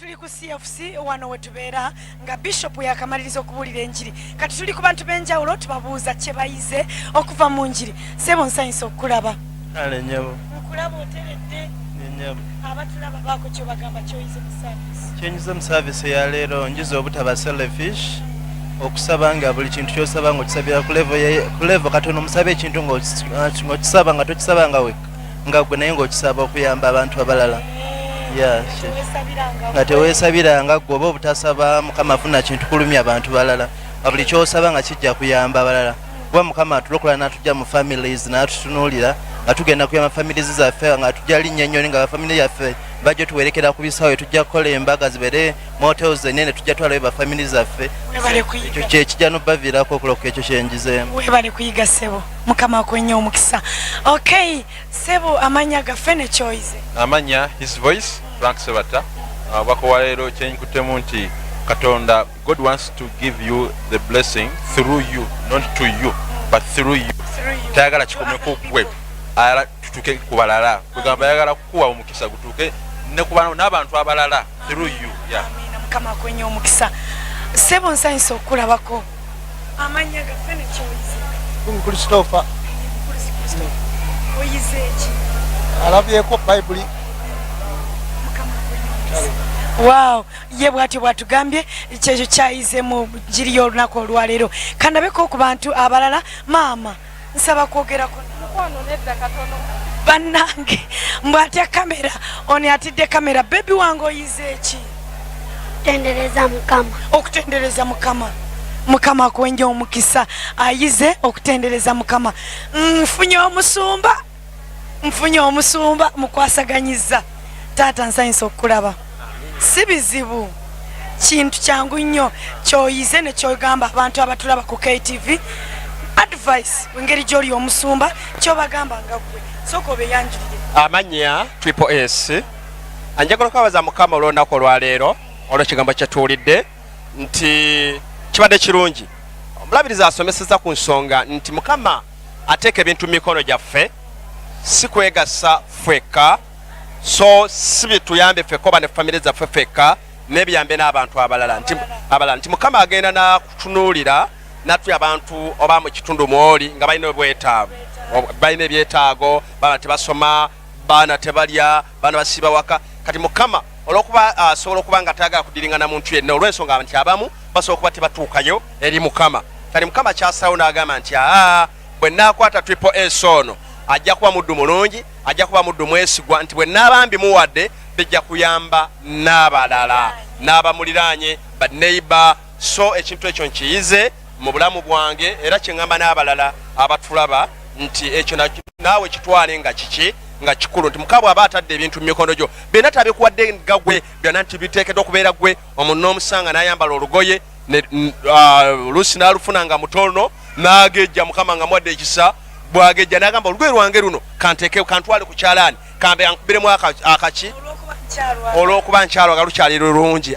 tuli ku CFC wano wetubeera nga Bishop yakamaliriza okubuulira enjiri kati tuli ku bantu b'enjawulo tubabuuza kye bayize okuva mu njiri. Ssebo nsanyusa okukulaba. Kale nyabo. Nkulaba oteredde. Nyabo. Abatulaba baako kye bagamba kyoyize mu service. Kyenyiza mu service ya leero njiza obutaba selfish okusaba nga buli kintu kyosaba ng'okisabira ku level katono omusabe ekintu ng'okisaba nga tokisaba nga weka nga gwe naye ng'okisaba okuyamba abantu abalala. Nga teweesabiranga gwe oba obutasaba Mukama afuna kintu kulumya abantu balala buli kyosaba nga kijja kuyamba abalala kuba Mukama atulokola n'atujja mu families n'atutunuulira nga tugenda kuyamba families zaffe nga tujja linnya ennyoni nga bafamily yaffe bajja tuwerekera ku bisawo tujja kukola embaga zibere motels enene tujja twalayo bafamily zaffe ekyo kyekijja n'obbaviirako okuloka ekyo kyenjizeemu. Webale kuyiga ssebo Mukama akwenye omukisa. Okay ssebo amanya gaffe ne kyoyize. Amanya his voice Frank Sebata bakowa leero kyenkutemu nti Katonda God wants to give you the blessing through you not to you but through you. Tayagala kikomeko gwe ayala tutuke kubalala kugamba yagala kuwa omukisa gutuke ne kubana n'abantu abalala through you. Amina Mukama akwenye omukisa. Ssebo nsanyusa okulabako amanya gaffe ne kyoyize. Christopher. Oyize ki? Alabyeko Bible. Wow, ye bwatyo bwatugambye kyekyo kyayize mu njiri y'olunaku olwaleero. Kandabeko ku bantu abalala maama nsaba kwogerako mukwano nedda katono bannange mbwatya kamera oni atidde kamera bebi wange oyize ki? Tendereza Mukama. Okutendereza Mukama. Mukama akwenye omukisa ayize okutendereza Mukama. Mfunye omusumba mukwasaganyiza taata nsanyusa okukulaba. Si bizibu kintu kyangu nnyo kyoyize ne kyogamba abantu abatulaba ku KTV advice wengeri gy'oli omusumba kyobagamba nga gwe sooka obeyanjulire. Amanya Triple S anjagala okwabaza Mukama olw'olunaku olwaleero olw'ekigambo kye tuwulidde nti kibadde kirungi omulabiriza asomeseza ku nsonga nti Mukama ateeka ebintu mu mikono gyaffe si kwegasa ffeka so si bituyambe ffeka oba ne famire zaffe ffeka n'ebiyambe n'abantu abalala nti Mukama agenda n'akutunuulira natwe abantu oba mu kitundu mwoli nga balina ebyetaago baana tebasoma baana tebalya baana basiba waka kati Mukama olw'okuba asobola okuba nga tayagala kudiringana muntu yenna olw'ensonga nti abamu basobola okuba tebatuukayo eri Mukama kati Mukama kyasalawo n'agamba nti bwe naakwata Triple S ono ajja kuba muddu mulungi ajja kuba muddu mwesigwa nti bwe naabambi muwadde bijja kuyamba n'abalala n'abamuliraanye baneiba so ekintu ekyo nkiyize mu bulamu bwange era kyeŋŋamba n'abalala abatulaba nti ekyo naawe kitwale nga kiki nga kikulu nti Mukama aba atadde ebintu mu mikono gyo byonna tabikuwadde nga gwe byonna nti biteekeddwa okubeera gwe omuntu n'omusanga n'ayambala olugoye oluusi n'alufuna nga mutono n'agejja Mukama nga muwadde ekisa bwagejja n'agamba olugoye lwange luno kanteekeo kantwale ku kyalaani kambe ankubiremu akaki olw'okuba nkyalo nga lukyali lulungi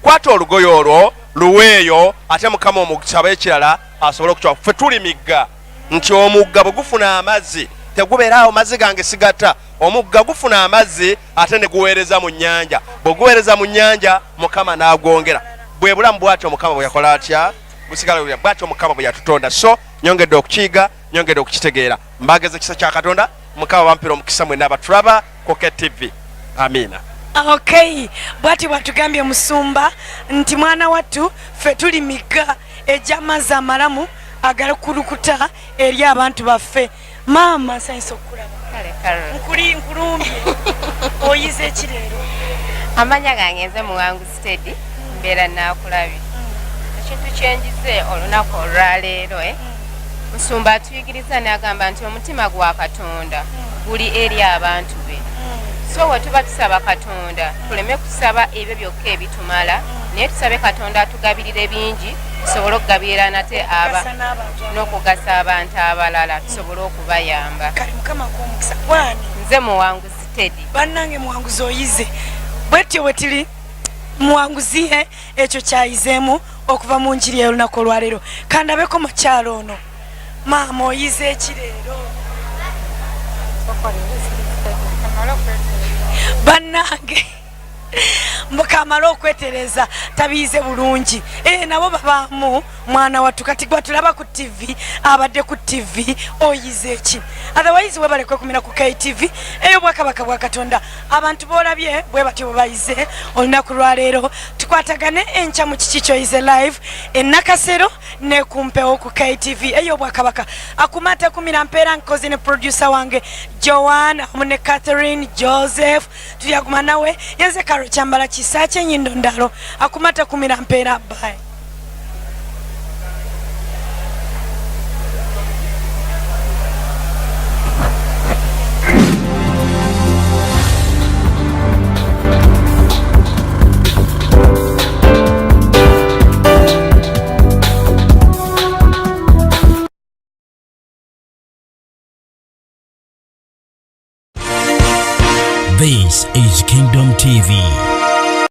kwata olugoye olwo luweeyo ate Mukama omukisa ekirala asobole okukitwala ffe tuli migga nti omugga bwe gufuna amazzi tegubeeraawo mazzi gange sigata omugga gufuna amazzi ate ne guweereza mu nnyanja bwe guweereza mu nnyanja Mukama n'agwongera bwe bulamu bwatyo Mukama bwe yakola atya busigala bwatyo Mukama bwe yatutonda so nyongedde okukiyiga nyongedde okukitegeera mbageze ekisa kya Katonda Mukama bampira omukisa mwenna abatulaba ku KTV. Amina. Okay bwati bwatugambye musumba nti mwana wattu ffe tuli migga ej'amazzi amalamu agakulukuta eri abantu baffe. Maama nsanyusa okukulaba nkulumbye oyize ki leero? Amanya gange nze Muwanguzi Teddy mbeera naakulabye ekintu kyenjize olunaku olwaleero musumba atuyigiriza n'agamba nti omutima gwa Katonda guli eri abantu be so bwe tuba tusaba Katonda tuleme kusaba ebyo byokka ebitumala naye tusabe Katonda atugabirire bingi tusobole okugabirira nate n'okugasa abantu abalala tusobole okubayamba. Nze Muwanguzi Teddy. Bannange Muwanguzi oyize bwetyo bwe tuli Muwanguzi ekyo kyayizeemu okuva mu njiri y'olunaku olwaleero kandabeko mu kyalo ono maama oyize eki leero? Bannange mukamala okwetereza tabiize bulungi nabo babaamu mwana wattu kati gwa tulaba ku tv abadde ku tv oyize eki otherwise webalekwe kumira ku KTV ey'obwakabaka bwa Katonda abantu boolabye bwe batyo bwe bayize olunaku lwaleero tukwatagane enkya mu kiki kyoyize live enakasero ne kumpewo ku KTV ey'obwakabaka akumata kumira mpeera nkozi ne producer wange Joan amu ne Catherine Joseph tuyaguma nawe yenze Karo Kyambala Kisakye Nyindo Ndalo akumata kumira mpeera bye. This is Kingdom TV.